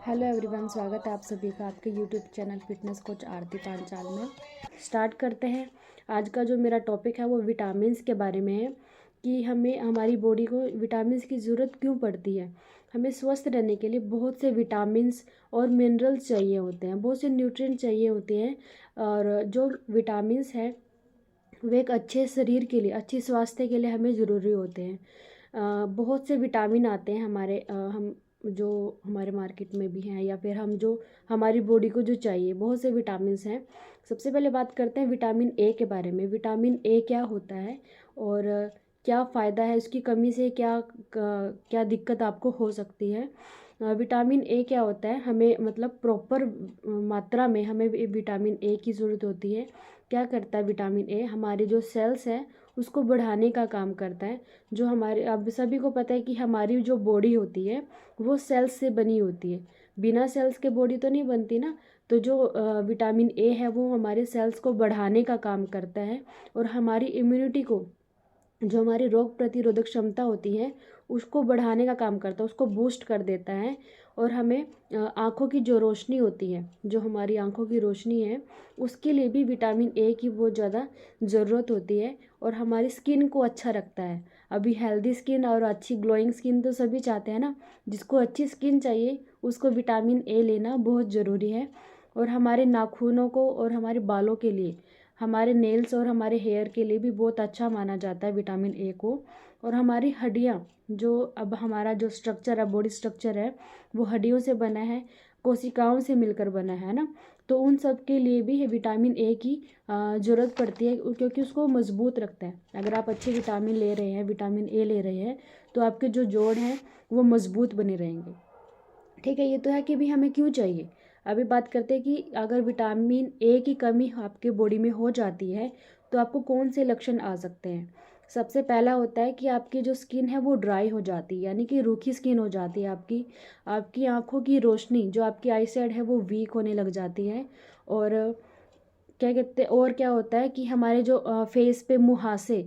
Hello everyone, स्वागत है आप सभी का आपके यूट्यूब चैनल फिटनेस कोच आरती पांचाल में। स्टार्ट करते हैं। आज का जो मेरा टॉपिक है वो विटामिन्स के बारे में है कि हमें हमारी बॉडी को विटामिन्स की ज़रूरत क्यों पड़ती है। हमें स्वस्थ रहने के लिए बहुत से विटामिन्स और मिनरल्स चाहिए होते हैं, बहुत से न्यूट्रिएंट चाहिए होते हैं। और जो विटामिन्स हैं वे एक अच्छे शरीर के लिए, अच्छी स्वास्थ्य के लिए हमें ज़रूरी होते हैं। बहुत से विटामिन आते हैं हम जो हमारे मार्केट में भी हैं, या फिर हम जो हमारी बॉडी को जो चाहिए, बहुत से विटामिन्स हैं। सबसे पहले बात करते हैं विटामिन ए के बारे में। विटामिन ए क्या होता है और क्या फ़ायदा है, इसकी कमी से क्या दिक्कत आपको हो सकती है। विटामिन ए क्या होता है, हमें मतलब प्रॉपर मात्रा में हमें विटामिन ए की ज़रूरत होती है। क्या करता है विटामिन ए, हमारे जो सेल्स हैं उसको बढ़ाने का काम करता है। जो हमारे, अब सभी को पता है कि हमारी जो बॉडी होती है वो सेल्स से बनी होती है। बिना सेल्स के बॉडी तो नहीं बनती ना। तो जो विटामिन ए है वो हमारे सेल्स को बढ़ाने का काम करता है और हमारी इम्यूनिटी को, जो हमारी रोग प्रतिरोधक क्षमता होती है उसको बढ़ाने का काम करता है, उसको बूस्ट कर देता है। और हमें आँखों की जो रोशनी होती है, जो हमारी आँखों की रोशनी है, उसके लिए भी विटामिन ए की बहुत ज़्यादा ज़रूरत होती है। और हमारी स्किन को अच्छा रखता है। अभी हेल्दी स्किन और अच्छी ग्लोइंग स्किन तो सभी चाहते हैं ना। जिसको अच्छी स्किन चाहिए उसको विटामिन ए लेना बहुत ज़रूरी है। और हमारे नाखूनों को और हमारे बालों के लिए, हमारे नेल्स और हमारे हेयर के लिए भी बहुत अच्छा माना जाता है विटामिन ए को। और हमारी हड्डियाँ, जो अब हमारा जो स्ट्रक्चर है, बॉडी स्ट्रक्चर है, वो हड्डियों से बना है, कोशिकाओं से मिलकर बना है ना। तो उन सब के लिए भी विटामिन ए की ज़रूरत पड़ती है, क्योंकि उसको मजबूत रखता है। अगर आप अच्छे विटामिन ले रहे हैं, विटामिन ए ले रहे हैं, तो आपके जो जोड़ हैं वो मजबूत बने रहेंगे। ठीक है, ये तो है कि भी हमें क्यों चाहिए। अभी बात करते हैं कि अगर विटामिन ए की कमी आपके बॉडी में हो जाती है तो आपको कौन से लक्षण आ सकते हैं। सबसे पहला होता है कि आपकी जो स्किन है वो ड्राई हो जाती है, यानी कि रूखी स्किन हो जाती है आपकी। आपकी आंखों की रोशनी, जो आपकी आई साइड है, वो वीक होने लग जाती है। और क्या कहते हैं, और क्या होता है कि हमारे जो फेस पे मुहासे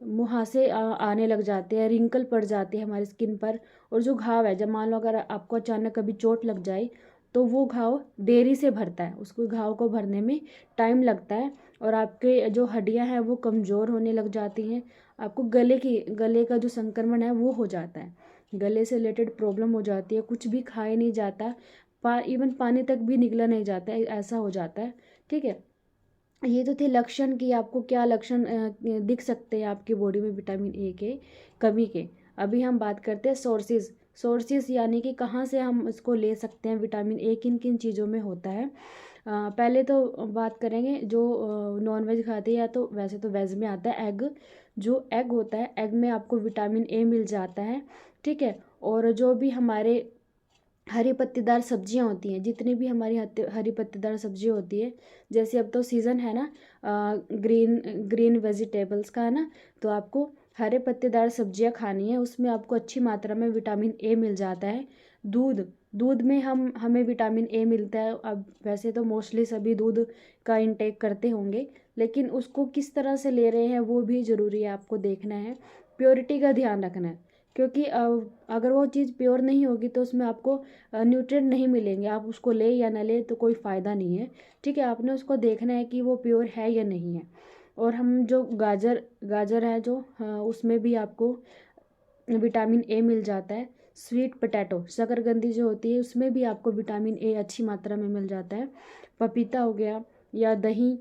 मुहासे आने लग जाते हैं, रिंकल पड़ जाती है हमारी स्किन पर। और जो घाव है, जब मान लो अगर आपको अचानक कभी चोट लग जाए तो वो घाव देरी से भरता है, उसको घाव को भरने में टाइम लगता है। और आपके जो हड्डियां हैं वो कमज़ोर होने लग जाती हैं। आपको गले का जो संक्रमण है वो हो जाता है, गले से रिलेटेड प्रॉब्लम हो जाती है, कुछ भी खाया नहीं जाता, इवन पानी तक भी निकला नहीं जाता है, ऐसा हो जाता है। ठीक है, ये तो थे लक्षण कि आपको क्या लक्षण दिख सकते हैं आपकी बॉडी में विटामिन ए के कमी के। अभी हम बात करते हैं सोर्सेज यानी कि कहाँ से हम इसको ले सकते हैं। विटामिन ए किन किन चीज़ों में होता है। पहले तो बात करेंगे जो नॉन वेज खाते हैं, या तो वैसे तो वेज में आता है एग। जो एग होता है, एग में आपको विटामिन ए मिल जाता है। ठीक है, और जो भी हमारे हरी पत्तेदार सब्जियां होती हैं, जितनी भी हमारी हरी पत्तेदार सब्जी होती है, जैसे अब तो सीज़न है ना ग्रीन ग्रीन वेजिटेबल्स का, है ना। तो आपको हरे पत्तेदार सब्जियां खानी है, उसमें आपको अच्छी मात्रा में विटामिन ए मिल जाता है। दूध दूध में हमें विटामिन ए मिलता है। अब वैसे तो मोस्टली सभी दूध का इंटेक करते होंगे, लेकिन उसको किस तरह से ले रहे हैं वो भी ज़रूरी है, आपको देखना है। प्योरिटी का ध्यान रखना है, क्योंकि अगर वो चीज़ प्योर नहीं होगी तो उसमें आपको न्यूट्रिएंट नहीं मिलेंगे। आप उसको ले या ना ले तो कोई फ़ायदा नहीं है। ठीक है, आपने उसको देखना है कि वो प्योर है या नहीं है। और हम जो गाजर गाजर है जो, उसमें भी आपको विटामिन ए मिल जाता है। स्वीट पोटैटो, शकरकंदी जो होती है, उसमें भी आपको विटामिन ए अच्छी मात्रा में मिल जाता है। पपीता हो गया, या दही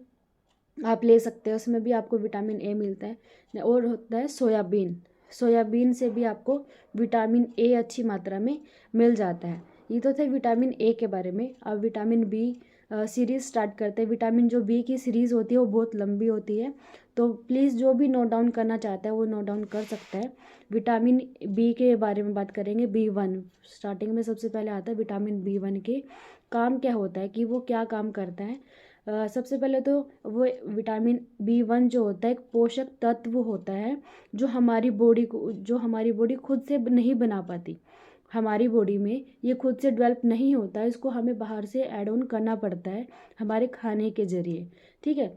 आप ले सकते हैं, उसमें भी आपको विटामिन ए मिलता है। और होता है सोयाबीन, सोयाबीन से भी आपको विटामिन ए अच्छी मात्रा में मिल जाता है। ये तो थे विटामिन ए के बारे में। अब विटामिन बी सीरीज़ स्टार्ट करते हैं। विटामिन जो बी की सीरीज़ होती है वो बहुत लंबी होती है, तो प्लीज़ जो भी नोट डाउन करना चाहता है वो नोट डाउन कर सकता है। विटामिन बी के बारे में बात करेंगे। बी1 स्टार्टिंग में सबसे पहले आता है। विटामिन बी1 के काम क्या होता है, कि वो क्या काम करता है। सबसे पहले तो वो विटामिन बी1 जो होता है एक पोषक तत्व होता है, जो हमारी बॉडी खुद से नहीं बना पाती। हमारी बॉडी में ये खुद से डेवलप नहीं होता है, इसको हमें बाहर से ऐड ऑन करना पड़ता है हमारे खाने के जरिए। ठीक है,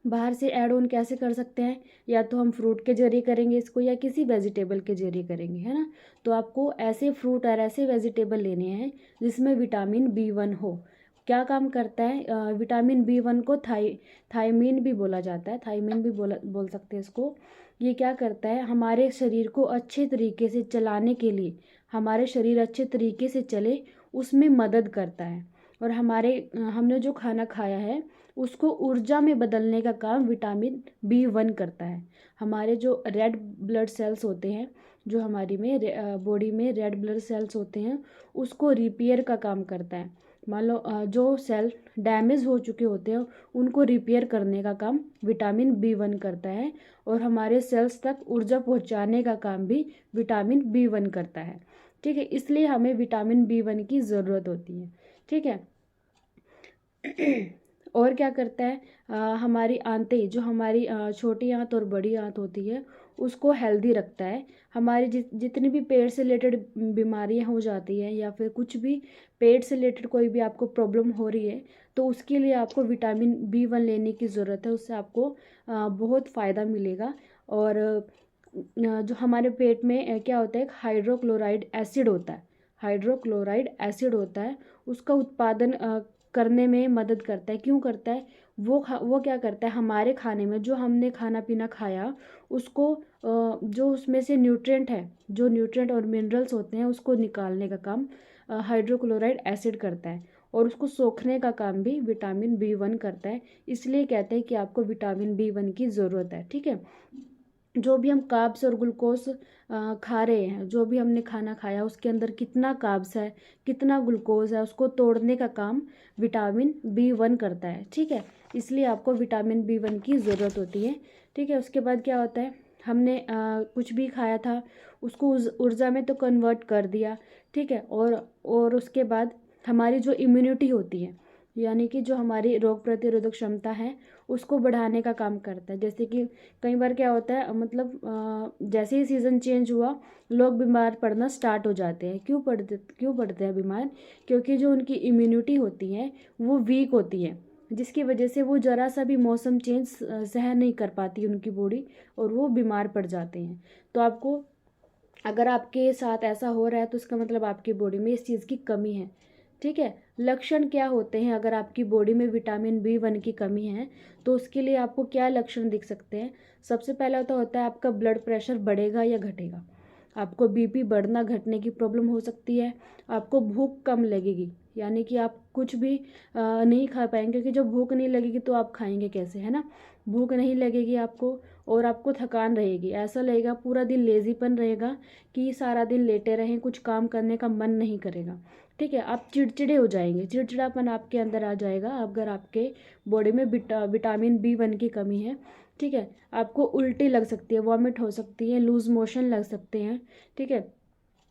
बाहर से ऐड ऑन कैसे कर सकते हैं, या तो हम फ्रूट के जरिए करेंगे इसको या किसी वेजिटेबल के जरिए करेंगे, है ना। तो आपको ऐसे फ्रूट और ऐसे वेजिटेबल लेने हैं जिसमें विटामिन B1 हो। क्या काम करता है, विटामिन B1 को थायमीन भी बोला जाता है, थायमीन भी बोल सकते हैं इसको। ये क्या करता है, हमारे शरीर को अच्छे तरीके से चलाने के लिए, हमारे शरीर अच्छे तरीके से चले उसमें मदद करता है। और हमने जो खाना खाया है उसको ऊर्जा में बदलने का काम विटामिन B1 करता है। हमारे जो रेड ब्लड सेल्स होते हैं, जो हमारी में बॉडी में रेड ब्लड सेल्स होते हैं, उसको रिपेयर का काम करता है। मान लो जो सेल डैमेज हो चुके होते हैं उनको रिपेयर करने का काम विटामिन B1 करता है। और हमारे सेल्स तक ऊर्जा पहुंचाने का काम भी विटामिन B1 करता है। ठीक है, इसलिए हमें विटामिन B1 की ज़रूरत होती है। ठीक है। और क्या करता है, हमारी आंतें, जो हमारी छोटी आंत और बड़ी आंत होती है, उसको हेल्दी रखता है। हमारी जितनी भी पेट से रिलेटेड बीमारियां हो जाती हैं या फिर कुछ भी पेट से रिलेटेड कोई भी आपको प्रॉब्लम हो रही है, तो उसके लिए आपको विटामिन B1 लेने की ज़रूरत है। उससे आपको बहुत फ़ायदा मिलेगा। और जो हमारे पेट में क्या होता है, एक हाइड्रोक्लोराइड एसिड होता है, हाइड्रोक्लोराइड एसिड होता है, उसका उत्पादन करने में मदद करता है। क्यों करता है, वो क्या करता है, हमारे खाने में जो हमने खाना पीना खाया उसको जो उसमें से न्यूट्रिएंट है, जो न्यूट्रिएंट और मिनरल्स होते हैं उसको निकालने का काम हाइड्रोक्लोराइड एसिड करता है। और उसको सोखने का काम भी विटामिन B1 करता है। इसलिए कहते हैं कि आपको विटामिन B1 की ज़रूरत है। ठीक है। जो भी हम कार्ब्स और ग्लूकोज खा रहे हैं, जो भी हमने खाना खाया उसके अंदर कितना कार्ब्स है, कितना ग्लूकोज है, उसको तोड़ने का काम विटामिन B1 करता है। ठीक है, इसलिए आपको विटामिन B1 की ज़रूरत होती है। ठीक है। उसके बाद क्या होता है, हमने कुछ भी खाया था उसको ऊर्जा में तो कन्वर्ट कर दिया। ठीक है। और उसके बाद हमारी जो इम्यूनिटी होती है, यानी कि जो हमारी रोग प्रतिरोधक क्षमता है, उसको बढ़ाने का काम करता है। जैसे कि कई बार क्या होता है, मतलब जैसे ही सीज़न चेंज हुआ लोग बीमार पड़ना स्टार्ट हो जाते हैं। क्यों पड़ते हैं बीमार, क्योंकि जो उनकी इम्यूनिटी होती है वो वीक होती है, जिसकी वजह से वो ज़रा सा भी मौसम चेंज सहन नहीं कर पाती उनकी बॉडी, और वो बीमार पड़ जाते हैं। तो आपको, अगर आपके साथ ऐसा हो रहा है तो इसका मतलब आपकी बॉडी में इस चीज़ की कमी है। ठीक है। लक्षण क्या होते हैं, अगर आपकी बॉडी में विटामिन B1 की कमी है तो उसके लिए आपको क्या लक्षण दिख सकते हैं। सबसे पहला तो होता है आपका ब्लड प्रेशर बढ़ेगा या घटेगा, आपको BP बढ़ना घटने की प्रॉब्लम हो सकती है, आपको भूख कम लगेगी, यानी कि आप कुछ भी नहीं खा पाएंगे, क्योंकि जब भूख नहीं लगेगी तो आप खाएंगे कैसे, है ना। भूख नहीं लगेगी आपको, और आपको थकान रहेगी, ऐसा लगेगा पूरा दिन लेजीपन रहेगा कि सारा दिन लेटे रहें, कुछ काम करने का मन नहीं करेगा। ठीक है। आप चिड़चिड़े हो जाएंगे, चिड़चिड़ापन आपके अंदर आ जाएगा अगर आपके बॉडी में विटामिन B1 की कमी है। ठीक है। आपको उल्टी लग सकती है, वॉमिट हो सकती है, लूज मोशन लग सकते हैं। ठीक है।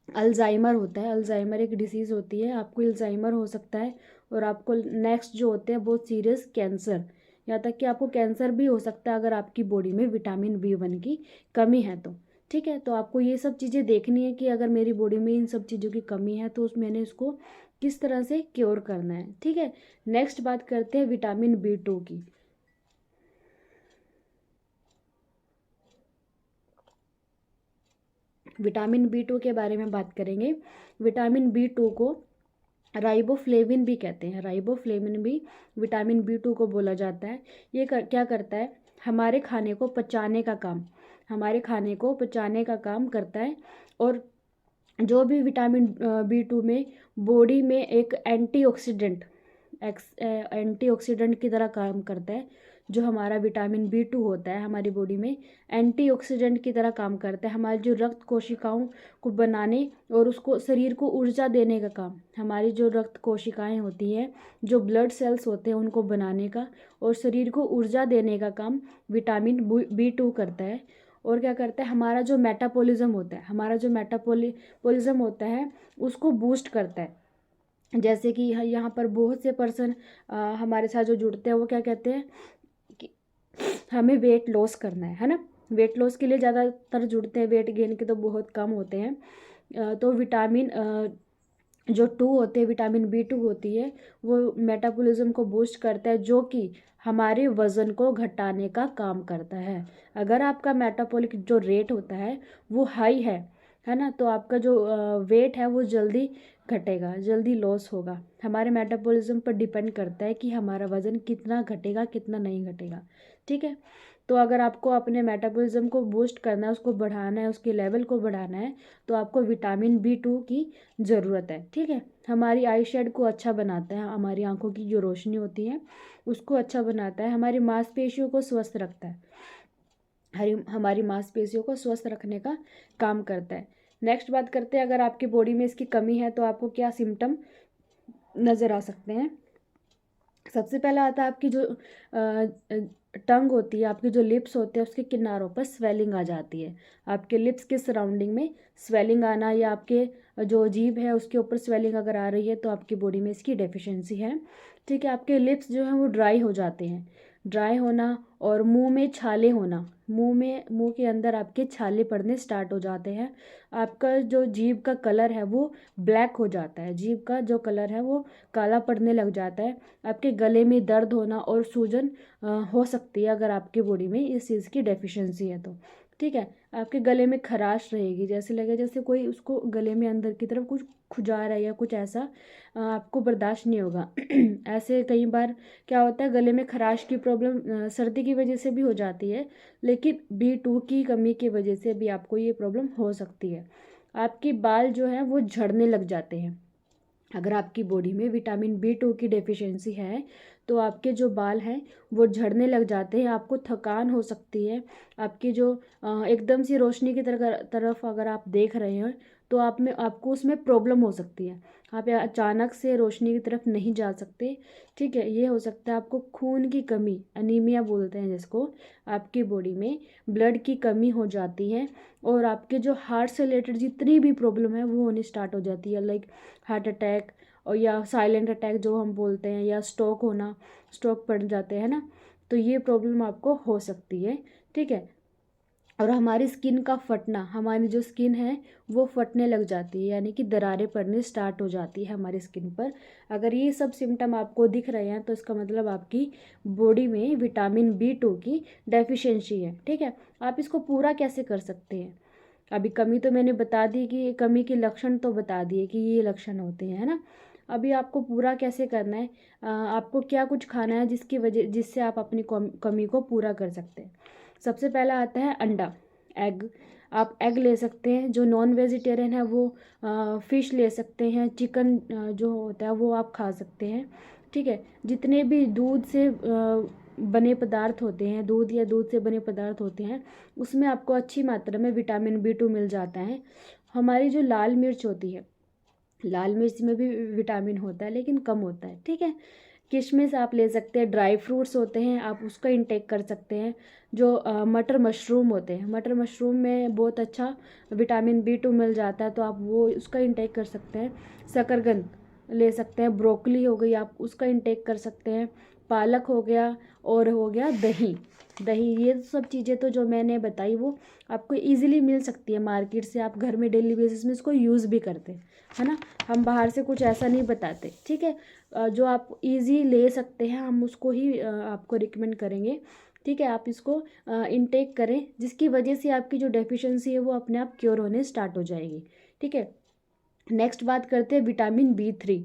अल्जाइमर होता है, अल्जाइमर एक डिसीज़ होती है, आपको अल्जाइमर हो सकता है। और आपको नेक्स्ट जो होते हैं बहुत सीरियस कैंसर, यहाँ तक कि आपको कैंसर भी हो सकता है अगर आपकी बॉडी में विटामिन B1 की कमी है तो। ठीक है। तो आपको ये सब चीज़ें देखनी है कि अगर मेरी बॉडी में इन सब चीज़ों की कमी है तो मैंने इसको किस तरह से क्योर करना है। ठीक है। नेक्स्ट बात करते हैं विटामिन B2 की। विटामिन B2 के बारे में बात करेंगे। विटामिन B2 को राइबोफ्लेविन भी कहते हैं, राइबोफ्लेविन भी विटामिन B2 को बोला जाता है। ये क्या करता है, हमारे खाने को पचाने का काम, हमारे खाने को पचाने का काम करता है। और जो भी विटामिन B2 में बॉडी में एक एंटीऑक्सीडेंट की तरह काम करता है। जो हमारा विटामिन B2 होता है हमारी बॉडी में एंटीऑक्सीडेंट की तरह काम करता है, हमारी जो रक्त कोशिकाओं को बनाने और उसको शरीर को ऊर्जा देने का काम, हमारी जो रक्त कोशिकाएं होती हैं, जो ब्लड सेल्स होते हैं उनको बनाने का और शरीर को ऊर्जा देने का काम विटामिन B2 करता है। और क्या करता है, हमारा जो मेटाबॉलिज्म होता है, हमारा जो मेटाबॉलिज्म होता है उसको बूस्ट करता है। जैसे कि यहाँ पर बहुत से पर्सन हमारे साथ जो जुड़ते हैं वो क्या कहते हैं कि हमें वेट लॉस करना है ना। वेट लॉस के लिए ज़्यादातर जुड़ते हैं, वेट गेन के तो बहुत कम होते हैं। तो विटामिन जो 2 होते हैं, विटामिन B2 होती है, वो मेटाबॉलिज्म को बूस्ट करता है, जो कि हमारे वज़न को घटाने का काम करता है। अगर आपका मेटाबॉलिक जो रेट होता है वो हाई है ना, तो आपका जो वेट है वो जल्दी घटेगा, जल्दी लॉस होगा। हमारे मेटाबॉलिज्म पर डिपेंड करता है कि हमारा वज़न कितना घटेगा, कितना नहीं घटेगा, ठीक है। तो अगर आपको अपने मेटाबॉलिज्म को बूस्ट करना है, उसको बढ़ाना है, उसके लेवल को बढ़ाना है, तो आपको विटामिन B2 की ज़रूरत है, ठीक है। हमारी आई शेड को अच्छा बनाता है, हमारी आंखों की जो रोशनी होती है उसको अच्छा बनाता है, हमारी मांसपेशियों को स्वस्थ रखता है, हमारी मांसपेशियों को स्वस्थ रखने का काम करता है। नेक्स्ट बात करते हैं, अगर आपकी बॉडी में इसकी कमी है तो आपको क्या सिम्टम नज़र आ सकते हैं। सबसे पहला आता है आपकी जो टंग होती है, आपके जो लिप्स होते हैं उसके किनारों पर स्वेलिंग आ जाती है। आपके लिप्स के सराउंडिंग में स्वेलिंग आना, या आपके जो जीभ है उसके ऊपर स्वेलिंग अगर आ रही है तो आपकी बॉडी में इसकी डेफिशिएंसी है, ठीक है। आपके लिप्स जो हैं वो ड्राई हो जाते हैं, ड्राई होना, और मुंह में छाले होना, मुंह के अंदर आपके छाले पड़ने स्टार्ट हो जाते हैं। आपका जो जीभ का कलर है वो ब्लैक हो जाता है, जीभ का जो कलर है वो काला पड़ने लग जाता है। आपके गले में दर्द होना और सूजन हो सकती है अगर आपकी बॉडी में इस चीज़ की डेफिशिएंसी है तो, ठीक है। आपके गले में खराश रहेगी, जैसे लगे जैसे कोई उसको गले में अंदर की तरफ कुछ खुजा रहा है या कुछ ऐसा, आपको बर्दाश्त नहीं होगा। ऐसे कई बार क्या होता है, गले में खराश की प्रॉब्लम सर्दी की वजह से भी हो जाती है, लेकिन B2 की कमी की वजह से भी आपको ये प्रॉब्लम हो सकती है। आपके बाल जो है वो झड़ने लग जाते हैं। अगर आपकी बॉडी में विटामिन B2 की डेफिशिएंसी है तो आपके जो बाल हैं वो झड़ने लग जाते हैं, आपको थकान हो सकती है, आपकी जो एकदम से रोशनी की तरफ अगर आप देख रहे हैं तो आपको उसमें प्रॉब्लम हो सकती है, आप अचानक से रोशनी की तरफ नहीं जा सकते, ठीक है। ये हो सकता है आपको खून की कमी, अनीमिया बोलते हैं जिसको, आपकी बॉडी में ब्लड की कमी हो जाती है, और आपके जो हार्ट से रिलेटेड जितनी भी प्रॉब्लम है वो होनी स्टार्ट हो जाती है, लाइक हार्ट अटैक, और या साइलेंट अटैक जो हम बोलते हैं, या स्ट्रोक होना, स्ट्रोक पड़ जाते हैं ना, तो ये प्रॉब्लम आपको हो सकती है, ठीक है। और हमारी स्किन का फटना, हमारी जो स्किन है वो फटने लग जाती है, यानी कि दरारें पड़नी स्टार्ट हो जाती है हमारी स्किन पर। अगर ये सब सिम्टम आपको दिख रहे हैं तो इसका मतलब आपकी बॉडी में विटामिन B2 की डेफिशिएंसी है, ठीक है। आप इसको पूरा कैसे कर सकते हैं। अभी कमी तो मैंने बता दी, कि कमी के लक्षण तो बता दिए कि ये लक्षण होते हैं, है ना। अभी आपको पूरा कैसे करना है, आपको क्या कुछ खाना है जिससे आप अपनी कमी को पूरा कर सकते हैं। सबसे पहला आता है अंडा, एग। आप एग ले सकते हैं, जो नॉन वेजिटेरियन है वो फ़िश ले सकते हैं, चिकन जो होता है वो आप खा सकते हैं, ठीक है। जितने भी दूध से बने पदार्थ होते हैं, दूध या दूध से बने पदार्थ होते हैं, उसमें आपको अच्छी मात्रा में विटामिन B2 मिल जाता है। हमारी जो लाल मिर्च होती है, लाल मिर्च में भी विटामिन होता है लेकिन कम होता है, ठीक है। किशमिश आप ले सकते हैं, ड्राई फ्रूट्स होते हैं आप उसका इंटेक कर सकते हैं। जो मटर मशरूम होते हैं, मटर मशरूम में बहुत अच्छा विटामिन B2 मिल जाता है, तो आप वो उसका इंटेक कर सकते हैं। शकरकंद ले सकते हैं, ब्रोकली हो गई आप उसका इंटेक कर सकते हैं, पालक हो गया, और हो गया दही। दही, ये सब चीज़ें तो जो मैंने बताई वो आपको इजीली मिल सकती है मार्केट से, आप घर में डेली बेसिस में इसको यूज़ भी करते हैं, है ना। हम बाहर से कुछ ऐसा नहीं बताते, ठीक है। जो आप इजी ले सकते हैं हम उसको ही आपको रिकमेंड करेंगे, ठीक है। आप इसको इनटेक करें, जिसकी वजह से आपकी जो डेफिशिएंसी है वो अपने आप क्योर होने स्टार्ट हो जाएगी, ठीक है। नेक्स्ट बात करते हैं विटामिन B3।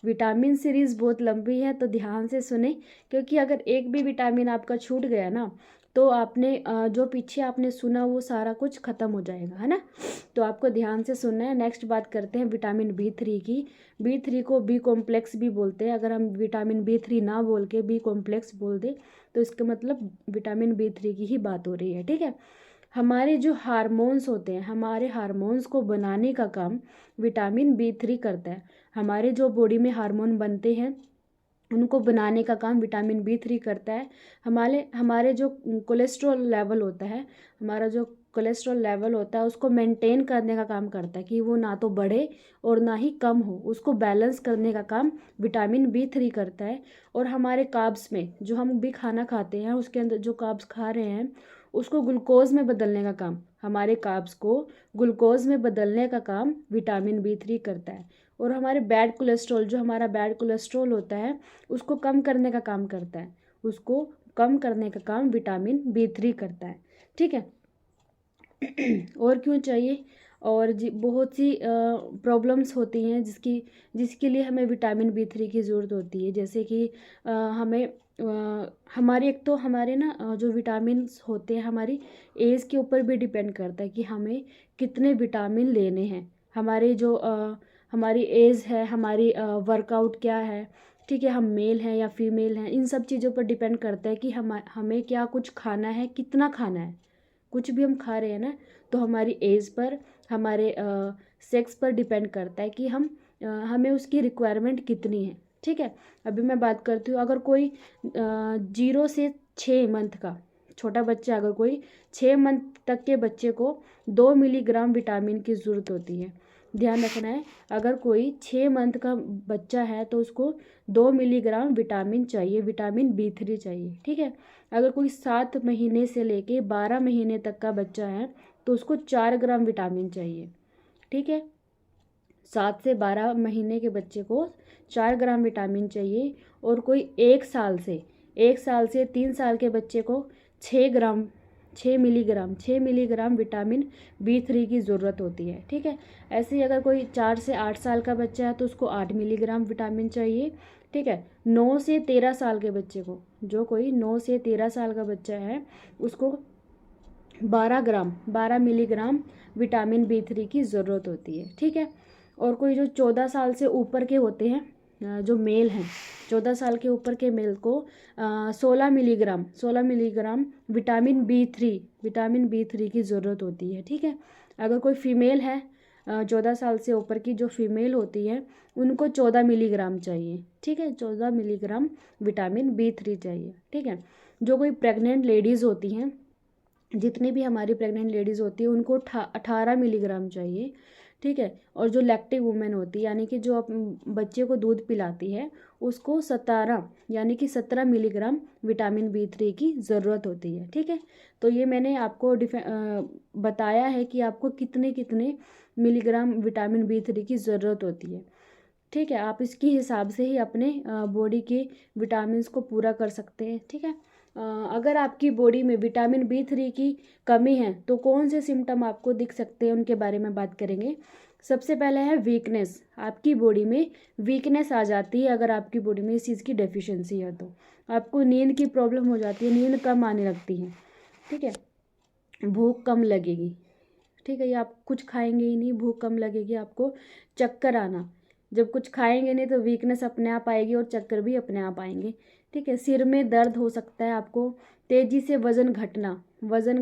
विटामिन सीरीज़ बहुत लंबी है तो ध्यान से सुने, क्योंकि अगर एक भी विटामिन आपका छूट गया ना तो आपने जो पीछे आपने सुना वो सारा कुछ ख़त्म हो जाएगा, है ना। तो आपको ध्यान से सुनना है। नेक्स्ट बात करते हैं विटामिन B3 की। B3 को B कॉम्प्लेक्स भी बोलते हैं, अगर हम विटामिन B3 ना बोल के B कॉम्प्लेक्स बोल दें तो इसका मतलब विटामिन B3 की ही बात हो रही है, ठीक है। हमारे जो हार्मोन्स होते हैं, हमारे हार्मोन्स को बनाने का काम विटामिन B3 करता है। हमारे जो बॉडी में हार्मोन बनते हैं उनको बनाने का काम विटामिन B3 करता है। हमारे हमारे जो कोलेस्ट्रॉल लेवल होता है, हमारा जो कोलेस्ट्रॉल लेवल होता है उसको मेंटेन करने का काम करता है, कि वो ना तो बढ़े और ना ही कम हो, उसको बैलेंस करने का काम विटामिन B3 करता है। और हमारे कार्ब्स में जो हम भी खाना खाते हैं उसके अंदर जो कार्ब्स खा रहे हैं उसको ग्लूकोज में बदलने का काम, हमारे कार्ब्स को ग्लूकोज में बदलने का काम विटामिन B3 करता है। और हमारे बैड कोलेस्ट्रॉल, जो हमारा बैड कोलेस्ट्रॉल होता है उसको कम करने का काम करता है, उसको कम करने का काम विटामिन B3 करता है। ठीक है। और क्यों चाहिए, और बहुत सी प्रॉब्लम्स होती हैं जिसके लिए हमें विटामिन B3 की ज़रूरत होती है। जैसे कि हमें हमारी एक तो हमारे ना जो विटामिन्स होते हैं हमारी एज के ऊपर भी डिपेंड करता है कि हमें कितने विटामिन लेने हैं। हमारी जो हमारी एज है, हमारी वर्कआउट क्या है, ठीक है, हम मेल हैं या फीमेल हैं, इन सब चीज़ों पर डिपेंड करता है कि हमें क्या कुछ खाना है, कितना खाना है। कुछ भी हम खा रहे हैं ना, तो हमारी एज पर, हमारे सेक्स पर डिपेंड करता है कि हमें उसकी रिक्वायरमेंट कितनी है। ठीक है। अभी मैं बात करती हूँ, अगर कोई 0 से 6 मंथ का छोटा बच्चा, अगर कोई 6 मंथ तक के बच्चे को 2 मिलीग्राम विटामिन की ज़रूरत होती है। ध्यान रखना है, अगर कोई 6 मंथ का बच्चा है तो उसको 2 मिलीग्राम विटामिन चाहिए, विटामिन B3 चाहिए। ठीक है। अगर कोई 7 महीने से लेके 12 महीने तक का बच्चा है तो उसको 4 ग्राम विटामिन चाहिए। ठीक है। 7 से 12 महीने के बच्चे को 4 ग्राम विटामिन चाहिए, और कोई 1 साल से 3 साल के बच्चे को 6 मिलीग्राम विटामिन B3 की ज़रूरत होती है। ठीक है। ऐसे ही अगर कोई 4 से 8 साल का बच्चा है तो उसको 8 मिलीग्राम विटामिन चाहिए। ठीक है। 9 से 13 साल के बच्चे को, जो कोई 9 से 13 साल का बच्चा है उसको 12 मिलीग्राम विटामिन B3 की ज़रूरत होती है। ठीक है। और कोई जो 14 साल से ऊपर के होते हैं, जो मेल हैं, 14 साल के ऊपर के मेल को 16 मिलीग्राम विटामिन B3 की ज़रूरत होती है। ठीक है। अगर कोई फीमेल है, 14 साल से ऊपर की जो फीमेल होती है उनको 14 मिलीग्राम चाहिए। ठीक है। 14 मिलीग्राम विटामिन B3 चाहिए। ठीक है। जो कोई प्रेग्नेंट लेडीज़ होती हैं, जितनी भी हमारी प्रेग्नेंट लेडीज़ होती है उनको 18 मिलीग्राम चाहिए। ठीक है। और जो लैक्टिव वुमेन होती है, यानी कि जो बच्चे को दूध पिलाती है, उसको 17 यानी कि 17 मिलीग्राम विटामिन B3 की ज़रूरत होती है। ठीक है। तो ये मैंने आपको बताया है कि आपको कितने कितने मिलीग्राम विटामिन B3 की ज़रूरत होती है। ठीक है। आप इसके हिसाब से ही अपने बॉडी के विटामिन्स को पूरा कर सकते हैं। ठीक है। अगर आपकी बॉडी में विटामिन B3 की कमी है तो कौन से सिम्टम आपको दिख सकते हैं, उनके बारे में बात करेंगे। सबसे पहले है वीकनेस। आपकी बॉडी में वीकनेस आ जाती है अगर आपकी बॉडी में इस चीज़ की डेफिशिएंसी है तो। आपको नींद की प्रॉब्लम हो जाती है, नींद कम आने लगती है। ठीक है। भूख कम लगेगी। ठीक है। ये आप कुछ खाएंगे ही नहीं, भूख कम लगेगी, आपको चक्कर आना। जब कुछ खाएंगे नहीं तो वीकनेस अपने आप आएगी और चक्कर भी अपने आप आएंगे। ठीक है। सिर में दर्द हो सकता है आपको, तेज़ी से वज़न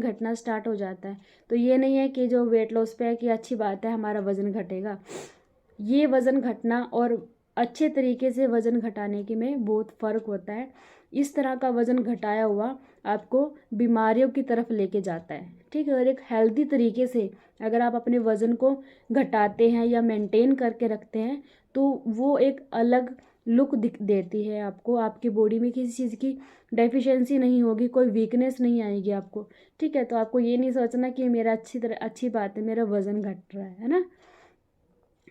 घटना स्टार्ट हो जाता है। तो ये नहीं है कि जो वेट लॉस पे है कि अच्छी बात है हमारा वज़न घटेगा। ये वज़न घटना और अच्छे तरीके से वज़न घटाने के में बहुत फ़र्क होता है। इस तरह का वज़न घटाया हुआ आपको बीमारियों की तरफ लेके जाता है। ठीक है। और एक हेल्दी तरीके से अगर आप अपने वज़न को घटाते हैं या मेंटेन करके रखते हैं तो वो एक अलग लुक देती है आपको। आपकी बॉडी में किसी चीज़ की डेफिशिएंसी नहीं होगी, कोई वीकनेस नहीं आएगी आपको। ठीक है। तो आपको ये नहीं सोचना कि मेरा अच्छी बात है मेरा वज़न घट रहा है ना।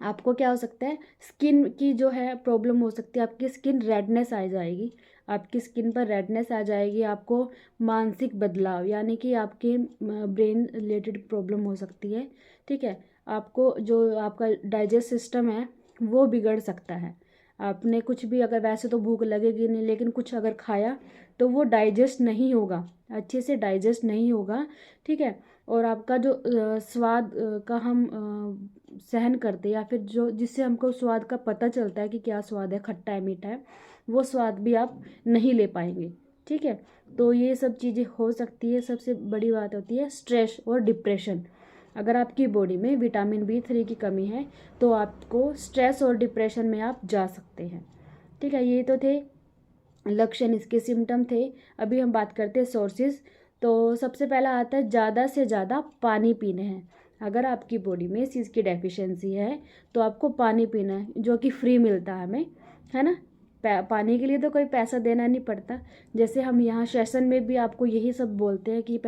आपको क्या हो सकता है, स्किन की जो है प्रॉब्लम हो सकती है, आपकी स्किन रेडनेस आ जाएगी, आपकी स्किन पर रेडनेस आ जाएगी। आपको मानसिक बदलाव यानी कि आपके ब्रेन रिलेटेड प्रॉब्लम हो सकती है। ठीक है। आपको जो आपका डाइजेस्ट सिस्टम है वो बिगड़ सकता है। आपने कुछ भी, अगर वैसे तो भूख लगेगी नहीं, लेकिन कुछ अगर खाया तो वो डाइजेस्ट नहीं होगा, अच्छे से डाइजेस्ट नहीं होगा। ठीक है। और आपका जो स्वाद का हम सहन करते हैं, या फिर जो जिससे हमको स्वाद का पता चलता है कि क्या स्वाद है, खट्टा है मीठा है, वो स्वाद भी आप नहीं ले पाएंगे। ठीक है। तो ये सब चीज़ें हो सकती है। सबसे बड़ी बात होती है स्ट्रेस और डिप्रेशन। अगर आपकी बॉडी में विटामिन B3 की कमी है तो आपको स्ट्रेस और डिप्रेशन में आप जा सकते हैं। ठीक है। ये तो थे लक्षण, इसके सिम्टम थे। अभी हम बात करते हैं सोर्सेज। तो सबसे पहला आता है ज़्यादा से ज़्यादा पानी पीने हैं। अगर आपकी बॉडी में इस चीज़ की डेफिशिएंसी है तो आपको पानी पीना है, जो कि फ्री मिलता है हमें, है ना। पानी के लिए तो कोई पैसा देना नहीं पड़ता। जैसे हम यहाँ सेशन में भी आपको यही सब बोलते हैं कि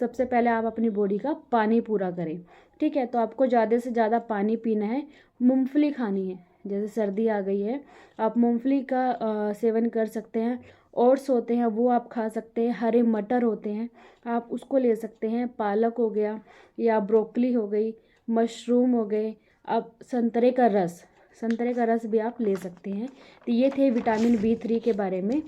सबसे पहले आप अपनी बॉडी का पानी पूरा करें। ठीक है। तो आपको ज़्यादा से ज़्यादा पानी पीना है, मूंगफली खानी है। जैसे सर्दी आ गई है, आप मूंगफली का सेवन कर सकते हैं। ओट्स होते हैं वो आप खा सकते हैं। हरे मटर होते हैं, आप उसको ले सकते हैं। पालक हो गया या ब्रोकली हो गई, मशरूम हो गए। अब संतरे का रस भी आप ले सकते हैं। तो ये थे विटामिन B3 के बारे में।